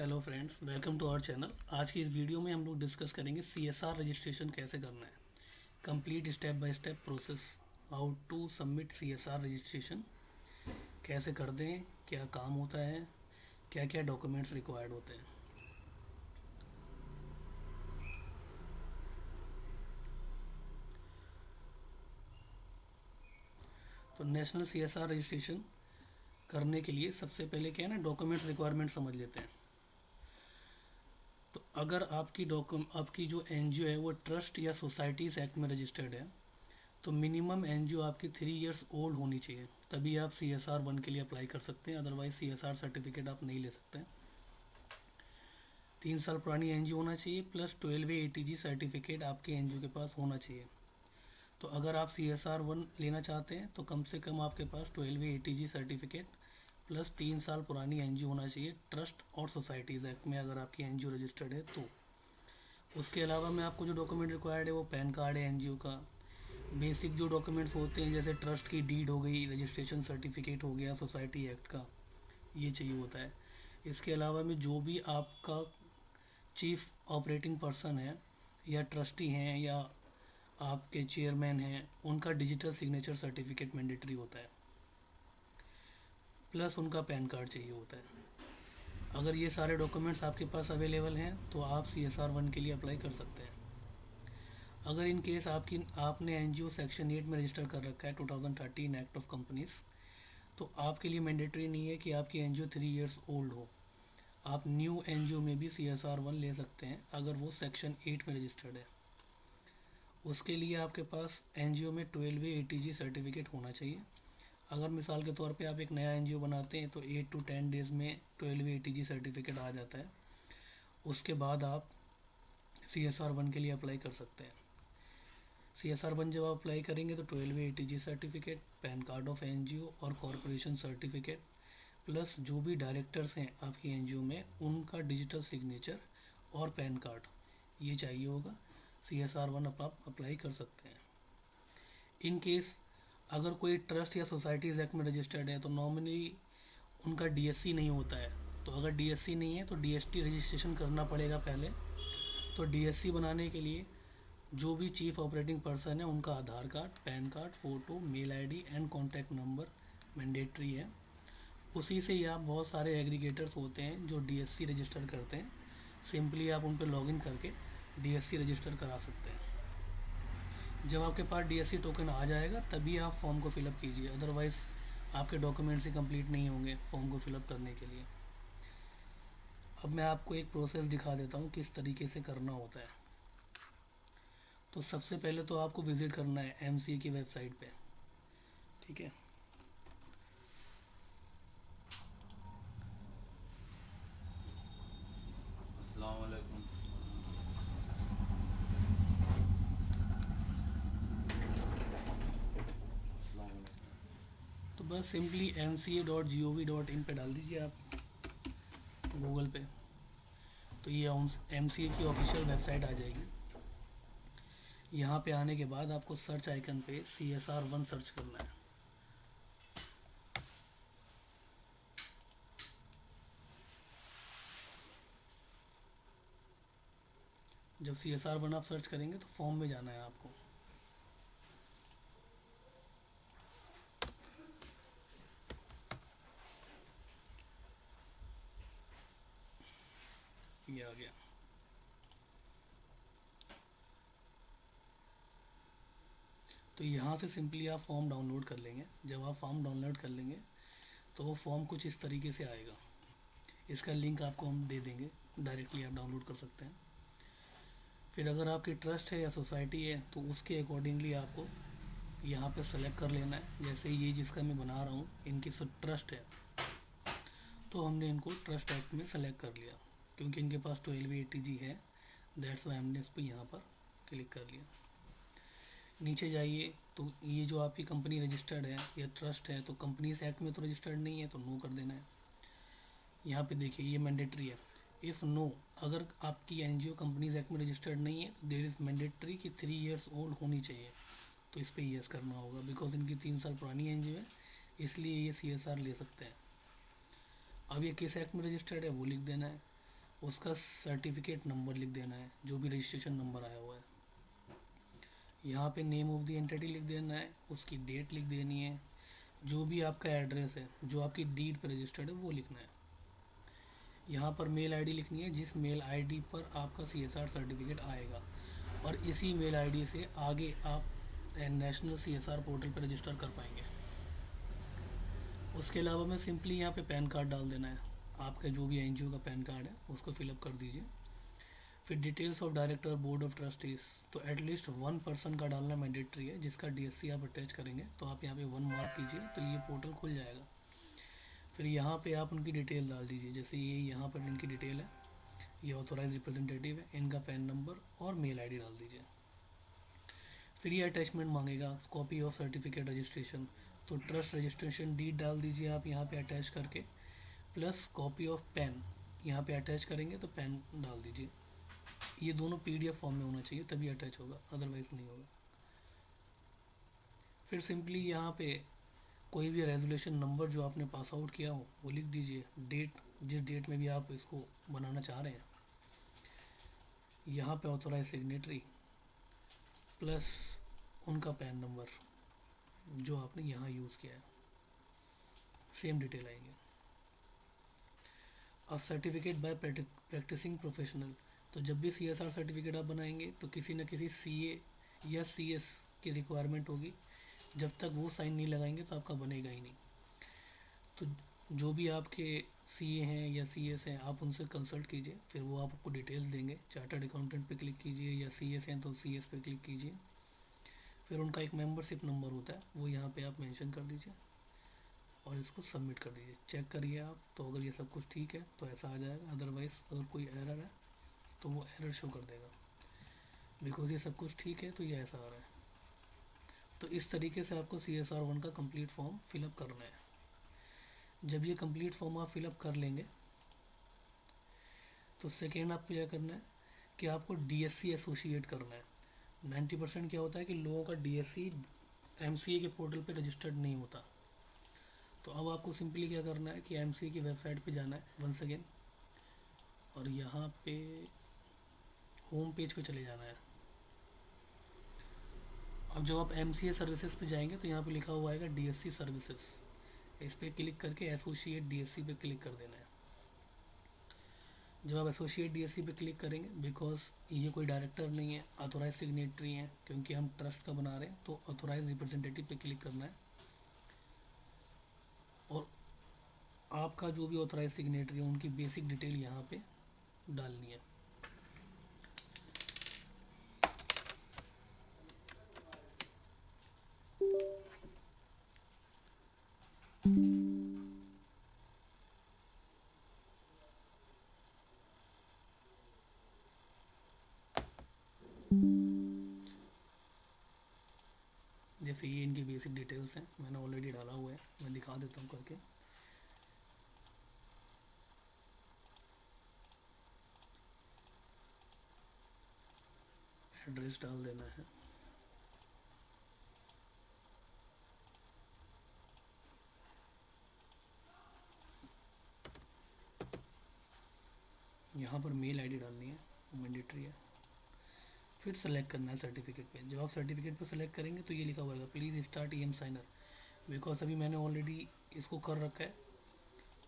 Hello friends, welcome to our channel. आज की इस वीडियो में हम लोग डिस्कस करेंगे सीएसआर रजिस्ट्रेशन कैसे करना है। Complete step by step process, how to submit CSR registration, कैसे कर दें, क्या काम होता है, क्या क्या डॉक्यूमेंट्स रिक्वायर्ड होते हैं। तो नेशनल सीएसआर रजिस्ट्रेशन करने के लिए सबसे पहले क्या है ना, डॉक्यूमेंट्स रिक्वायरमेंट समझ लेते हैं। तो अगर आपकी जो एनजीओ है वो ट्रस्ट या सोसाइटीज़ एक्ट में रजिस्टर्ड है, तो मिनिमम एनजीओ आपकी 3 इयर्स ओल्ड होनी चाहिए, तभी आप CSR 1 के लिए अप्लाई कर सकते हैं। अदरवाइज CSR सर्टिफिकेट आप नहीं ले सकते हैं। 3 साल पुरानी एनजीओ होना चाहिए, प्लस 12A ATG सर्टिफिकेट आपके एनजीओ के पास होना चाहिए। तो अगर आप CSR 1 लेना चाहते हैं तो कम से कम आपके पास 12A ATG सर्टिफिकेट प्लस 3 साल पुरानी एनजीओ होना चाहिए, ट्रस्ट और सोसाइटीज़ एक्ट में अगर आपकी एनजीओ रजिस्टर्ड है तो। उसके अलावा में आपको जो डॉक्यूमेंट रिक्वायर्ड है वो पैन कार्ड है एनजीओ का। बेसिक जो डॉक्यूमेंट्स होते हैं जैसे ट्रस्ट की डीड हो गई, रजिस्ट्रेशन सर्टिफिकेट हो गया, सोसाइटी एक्ट का, ये चाहिए होता है। इसके अलावा में जो भी आपका चीफ ऑपरेटिंग पर्सन है या ट्रस्टी हैं या आपके चेयरमैन हैं, उनका डिजिटल सिग्नेचर सर्टिफिकेट मैंडेटरी होता है, प्लस उनका पैन कार्ड चाहिए होता है। अगर ये सारे डॉक्यूमेंट्स आपके पास अवेलेबल हैं तो आप CSR 1 के लिए अप्लाई कर सकते हैं। अगर इन केस आपने एनजीओ सेक्शन 8 में रजिस्टर कर रखा है 2013 एक्ट ऑफ कंपनीज, तो आपके लिए मैंडेटरी नहीं है कि आपकी एनजीओ 3 इयर्स ओल्ड हो। आप न्यू एनजीओ में भी CSR 1 ले सकते हैं अगर वो सेक्शन 8 में रजिस्टर्ड है। उसके लिए आपके पास एनजीओ में 12A ATG सर्टिफिकेट होना चाहिए। अगर मिसाल के तौर पे आप एक नया एनजीओ बनाते हैं तो 8 to 10 डेज़ में 12A ATG सर्टिफिकेट आ जाता है। उसके बाद आप CSR 1 के लिए अप्लाई कर सकते हैं। CSR 1 जब आप अप्लाई करेंगे तो 12A ATG certificate, pan card of NGO और कॉरपोरेशन सर्टिफिकेट, प्लस जो भी डायरेक्टर्स हैं आपकी एनजीओ में उनका डिजिटल सिग्नेचर और पैन कार्ड, ये चाहिए होगा। CSR 1 आप अप्लाई कर सकते हैं। इन केस अगर कोई ट्रस्ट या सोसाइटीज़ एक्ट में रजिस्टर्ड है तो नॉमिनली उनका DSC नहीं होता है। तो अगर DSC नहीं है तो DST रजिस्ट्रेशन करना पड़ेगा पहले। तो DSC बनाने के लिए जो भी चीफ ऑपरेटिंग पर्सन है उनका Aadhaar card, PAN card, photo, mail ID and contact number mandatory है। उसी से ही आप बहुत सारे एग्रीगेटर्स होते हैं जो DSC रजिस्टर करते हैं, सिंपली आप उन पर लॉगिन करके DSC रजिस्टर करा सकते हैं। जब आपके पास DSC टोकन आ जाएगा तभी आप फॉर्म को फिलअप कीजिए, अदरवाइज़ आपके डॉक्यूमेंट्स ही कंप्लीट नहीं होंगे फॉर्म को फिलअप करने के लिए। अब मैं आपको एक प्रोसेस दिखा देता हूँ किस तरीके से करना होता है। तो सबसे पहले तो आपको विज़िट करना है MCA की वेबसाइट पे, ठीक है। अस्सलाम वालेकुम। अस्सलाम वालेकुम। तो बस सिंपली MCA.gov.in पे डाल दीजिए आप गूगल पे, तो ये MCA की ऑफिशियल वेबसाइट आ जाएगी। यहाँ पे आने के बाद आपको सर्च आइकन पे CSR 1 सर्च करना है। जब CSR 1 आप सर्च करेंगे तो फॉर्म में जाना है आपको। ये आ गया। तो यहाँ से सिंपली आप फॉर्म डाउनलोड कर लेंगे। जब आप फॉर्म डाउनलोड कर लेंगे तो वो फॉर्म कुछ इस तरीके से आएगा। इसका लिंक आपको हम दे देंगे, डायरेक्टली आप डाउनलोड कर सकते हैं। फिर अगर आपकी ट्रस्ट है या सोसाइटी है तो उसके अकॉर्डिंगली आपको यहाँ पे सेलेक्ट कर लेना है। जैसे ये जिसका मैं बना रहा हूँ इनकी ट्रस्ट है, तो हमने इनको ट्रस्ट एक्ट में सेलेक्ट कर लिया क्योंकि इनके पास 12A ATG है, दैट्स वाई हमने इस पर यहाँ पर क्लिक कर लिया। नीचे जाइए तो ये जो आपकी कंपनी रजिस्टर्ड है या ट्रस्ट है तो कंपनीज एक्ट में तो रजिस्टर्ड नहीं है, तो नो कर देना है। यहाँ पे देखिए ये मैंडेटरी है। इफ़ नो, अगर आपकी एनजीओ कंपनीज एक्ट में रजिस्टर्ड नहीं है तो देर इज़ मैंडेटरी कि 3 इयर्स ओल्ड होनी चाहिए, तो इस पर यस करना होगा। बिकॉज इनकी 3 साल पुरानी एनजीओ है इसलिए ये CSR ले सकते हैं। अब ये किस एक्ट में रजिस्टर्ड है वो लिख देना है। उसका सर्टिफिकेट नंबर लिख देना है, जो भी रजिस्ट्रेशन नंबर आया हुआ है। यहाँ पे नेम ऑफ द एंटिटी लिख देना है, उसकी डेट लिख देनी है, जो भी आपका एड्रेस है जो आपकी डीड पर रजिस्टर्ड है वो लिखना है। यहाँ पर मेल आईडी लिखनी है जिस मेल आईडी पर आपका सीएसआर सर्टिफिकेट आएगा, और इसी मेल आईडी से आगे आप नेशनल सीएसआर पोर्टल पर रजिस्टर कर पाएंगे। उसके अलावा में सिंपली यहाँ पे पैन कार्ड डाल देना है, आपका जो भी एनजीओ का पैन कार्ड है उसको फिलअप कर दीजिए। फिर details of director, board of trustees, तो एटलीस्ट 1 पर्सन का डालना मैंडेटरी है जिसका डीएससी आप अटैच करेंगे, तो आप यहाँ पे 1 मार्क कीजिए तो ये पोर्टल खुल जाएगा। फिर यहाँ पे आप उनकी डिटेल डाल दीजिए, जैसे ये यहाँ पर इनकी डिटेल है, ये ऑथोराइज रिप्रेजेंटेटिव है, इनका पैन नंबर और मेल आईडी डाल दीजिए। फिर ये अटैचमेंट मांगेगा, कॉपी ऑफ सर्टिफिकेट रजिस्ट्रेशन, तो ट्रस्ट रजिस्ट्रेशन डीड डाल दीजिए आप यहाँ पे अटैच करके, प्लस कॉपी ऑफ पैन यहाँ पे अटैच करेंगे तो पैन डाल दीजिए। ये दोनों पीडीएफ फॉर्म में होना चाहिए तभी अटैच होगा, अदरवाइज़ नहीं होगा। फिर सिंपली यहाँ पे कोई भी रेजोल्यूशन नंबर जो आपने पास आउट किया हो वो लिख दीजिए, डेट जिस डेट में भी आप इसको बनाना चाह रहे हैं, यहाँ पे ऑथोराइज सिग्नेटरी प्लस उनका पैन नंबर जो आपने यहाँ यूज़ किया है, सेम डिटेल आएंगे। और सर्टिफिकेट बाय प्रैक्टिसिंग प्रोफेशनल, तो जब भी सीएसआर सर्टिफिकेट आप बनाएंगे तो किसी न किसी सीए या सीएस की रिक्वायरमेंट होगी, जब तक वो साइन नहीं लगाएंगे तो आपका बनेगा ही नहीं। तो जो भी आपके सीए हैं या सीएस हैं आप उनसे कंसल्ट कीजिए, फिर वो आपको डिटेल्स देंगे। चार्टर्ड अकाउंटेंट पे क्लिक कीजिए, या सीएस हैं तो सीएस पे क्लिक कीजिए। फिर उनका एक मेंबरशिप नंबर होता है वो यहाँ पे आप मेंशन कर दीजिए और इसको सबमिट कर दीजिए। चेक करिए आप, तो अगर ये सब कुछ ठीक है तो ऐसा आ जाएगा, अदरवाइज़ अगर कोई एरर है तो वो एरर शो कर देगा। बिकॉज ये सब कुछ ठीक है तो ये ऐसा आ रहा है। तो इस तरीके से आपको CSR1 का कंप्लीट फॉर्म फिलअप करना है। जब ये कंप्लीट फॉर्म आप फिलअप कर लेंगे तो सेकेंड आपको क्या करना है कि आपको DSC एसोसिएट करना है। 90% क्या होता है कि लोगों का DSC MCA के पोर्टल पे रजिस्टर्ड नहीं होता। तो अब आपको सिंपली क्या करना है कि MCA की वेबसाइट पे जाना है वंस अगेन, और यहाँ पे होम पेज पे चले जाना है। अब जब आप MCA सर्विसेज पे जाएंगे तो यहाँ पे लिखा हुआ आएगा DSC सर्विसेज, इस पर क्लिक करके एसोसिएट DSC पे क्लिक कर देना है। जब आप एसोसिएट DSC पे क्लिक करेंगे, बिकॉज ये कोई डायरेक्टर नहीं है, ऑथोराइज सिग्नेटरी हैं, क्योंकि हम ट्रस्ट का बना रहे हैं, तो ऑथोराइज रिप्रेजेंटेटिव पे क्लिक करना है और आपका जो भी ऑथोराइज सिग्नेटरी है उनकी बेसिक डिटेल यहाँ पे डालनी है। जैसे ये इनकी बेसिक डिटेल्स हैं, मैंने ऑलरेडी डाला हुआ है, मैं दिखा देता हूँ करके। एड्रेस डाल देना है, यहाँ पर मेल आईडी डालनी है, मैंडेटरी है। फिर सेलेक्ट करना है सर्टिफिकेट पे। जब आप सर्टिफिकेट पे सेलेक्ट करेंगे तो ये लिखा हुआ है please start EM signer, because अभी मैंने ऑलरेडी इसको कर रखा है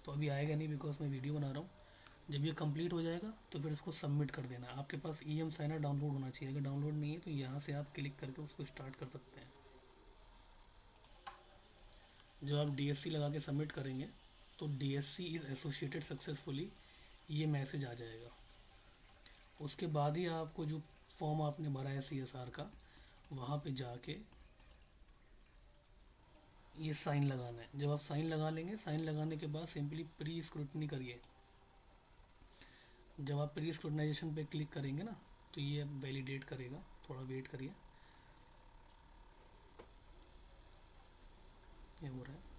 तो अभी आएगा नहीं, बिकॉज मैं वीडियो बना रहा हूँ। जब ये कंप्लीट हो जाएगा तो फिर इसको सबमिट कर देना है। आपके पास EM साइनर डाउनलोड होना चाहिए, अगर डाउनलोड नहीं है तो यहाँ से आप क्लिक करके उसको स्टार्ट कर सकते हैं। जब आप DSC लगा के सबमिट करेंगे तो DSC इज़ एसोसिएटेड सक्सेसफुली, ये मैसेज आ जाएगा। उसके बाद ही आपको जो फॉर्म आपने भरा है CSR का, वहाँ पे जाके ये साइन लगाना है। जब आप साइन लगा लेंगे, साइन लगाने के बाद सिंपली प्री स्क्रूटनी करिए। जब आप प्री स्क्रूटनाइजेशन पे क्लिक करेंगे ना तो ये वैलिडेट करेगा, थोड़ा वेट करिए, ये हो रहा है।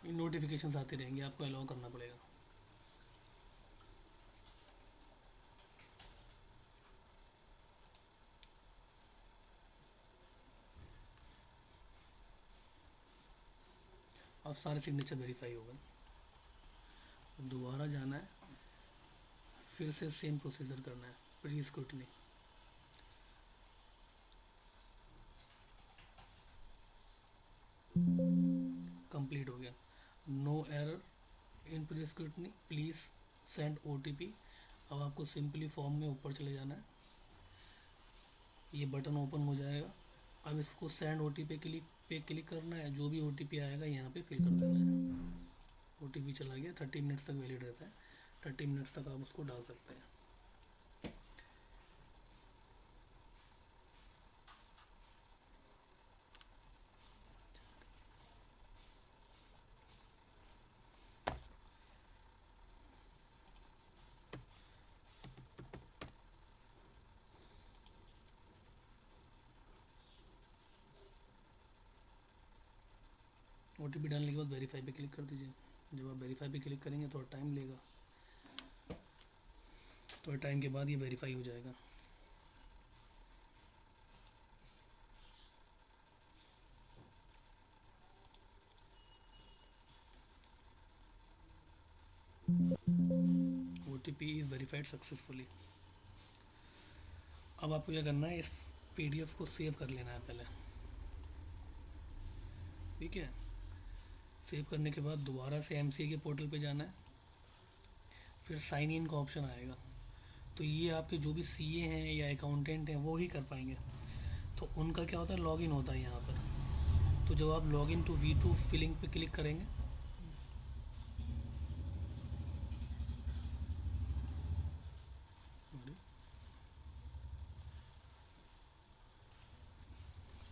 ये नोटिफिकेशंस आते रहेंगे, आपको अलाउ करना पड़ेगा। अब सारे सिग्नेचर वेरीफाई हो गए। दोबारा जाना है, फिर से सेम प्रोसीजर करना है, प्री स्क्रूटनी। कंप्लीट हो गया। No error in pre scrutiny, please send OTP। अब आपको सिंपली फॉर्म में ऊपर चले जाना है, ये बटन ओपन हो जाएगा। अब इसको सेंड OTP पे क्लिक करना है, जो भी OTP आएगा यहाँ पे फिल कर देना है। OTP चला गया, 30 मिनट्स तक वैलिड रहता है, 30 मिनट्स तक आप उसको डाल सकते हैं। OTP डालने के बाद वेरीफाई पे क्लिक कर दीजिए। जब आप वेरीफाई पे क्लिक करेंगे थोड़ा टाइम लेगा, थोड़ा टाइम के बाद ये वेरीफाई हो जाएगा। OTP is verified successfully. अब आपको क्या करना है, इस PDF को सेव कर लेना है पहले, ठीक है। सेव करने के बाद दोबारा से MCA के पोर्टल पे जाना है, फिर साइन इन का ऑप्शन आएगा। तो ये आपके जो भी CA हैं या अकाउंटेंट हैं वो ही कर पाएंगे। तो उनका क्या होता है, लॉगिन होता है यहाँ पर। तो जब आप लॉगिन टू V2 फिलिंग पे क्लिक करेंगे,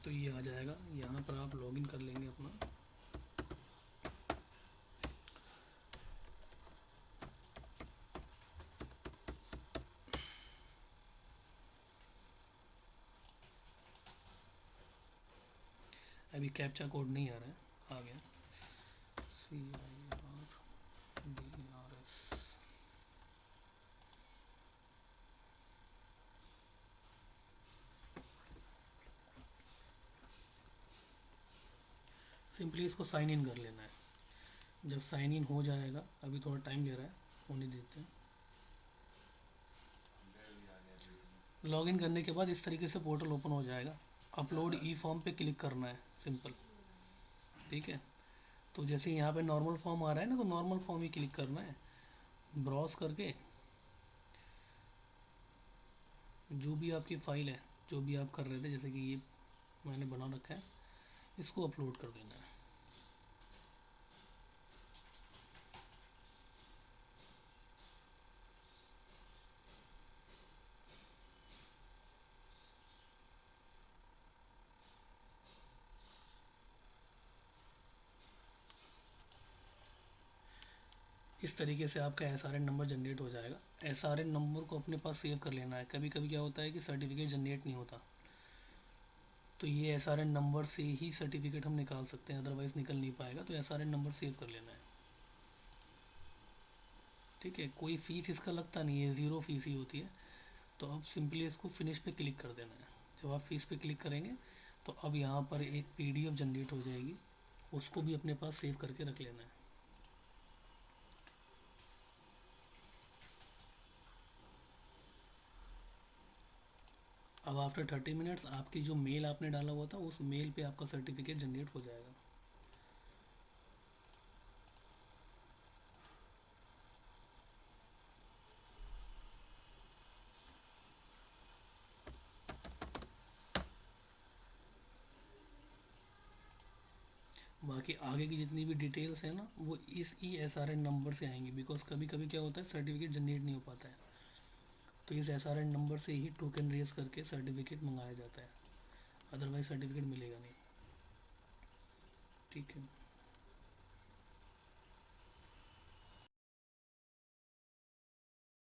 तो ये आ जाएगा। यहाँ पर आप लॉगिन कर लेंगे अपना। अभी कैप्चा कोड नहीं आ रहा है, आ गया। CIRDRS। सिंपली इसको साइन इन कर लेना है। जब साइन इन हो जाएगा, अभी थोड़ा टाइम ले रहा है, होने देते हैं। लॉगिन करने के बाद इस तरीके से पोर्टल ओपन हो जाएगा। अपलोड ई फॉर्म पे क्लिक करना है, सिंपल, ठीक है। तो जैसे यहाँ पे नॉर्मल फॉर्म आ रहा है ना, तो नॉर्मल फॉर्म ही क्लिक करना है। ब्राउज करके जो भी आपकी फ़ाइल है, जो भी आप कर रहे थे, जैसे कि ये मैंने बना रखा है, इसको अपलोड कर देना है। इस तरीके से आपका SRN नंबर जनरेट हो जाएगा। SRN नंबर को अपने पास सेव कर लेना है। कभी कभी क्या होता है कि सर्टिफिकेट जनरेट नहीं होता, तो ये SRN नंबर से ही सर्टिफिकेट हम निकाल सकते हैं, अदरवाइज़ निकल नहीं पाएगा। तो SRN नंबर सेव कर लेना है, ठीक है। कोई फ़ीस इसका लगता नहीं है, ज़ीरो फीस ही होती है। तो अब सिंपली इसको फिनिश पे क्लिक कर देना है। जब आप फीस पे क्लिक करेंगे तो अब यहाँ पर एक PDF जनरेट हो जाएगी, उसको भी अपने पास सेव करके रख लेना है। अब आफ्टर 30 मिनट्स आपकी जो मेल आपने डाला हुआ था, उस मेल पे आपका सर्टिफिकेट जनरेट हो जाएगा। बाकी आगे की जितनी भी डिटेल्स हैं ना, वो इस SRN नंबर से आएंगी। बिकॉज कभी कभी क्या होता है, सर्टिफिकेट जनरेट नहीं हो पाता है, तो इस SRN नंबर से ही टोकन रेस करके सर्टिफिकेट मंगाया जाता है, अदरवाइज सर्टिफिकेट मिलेगा नहीं, ठीक है।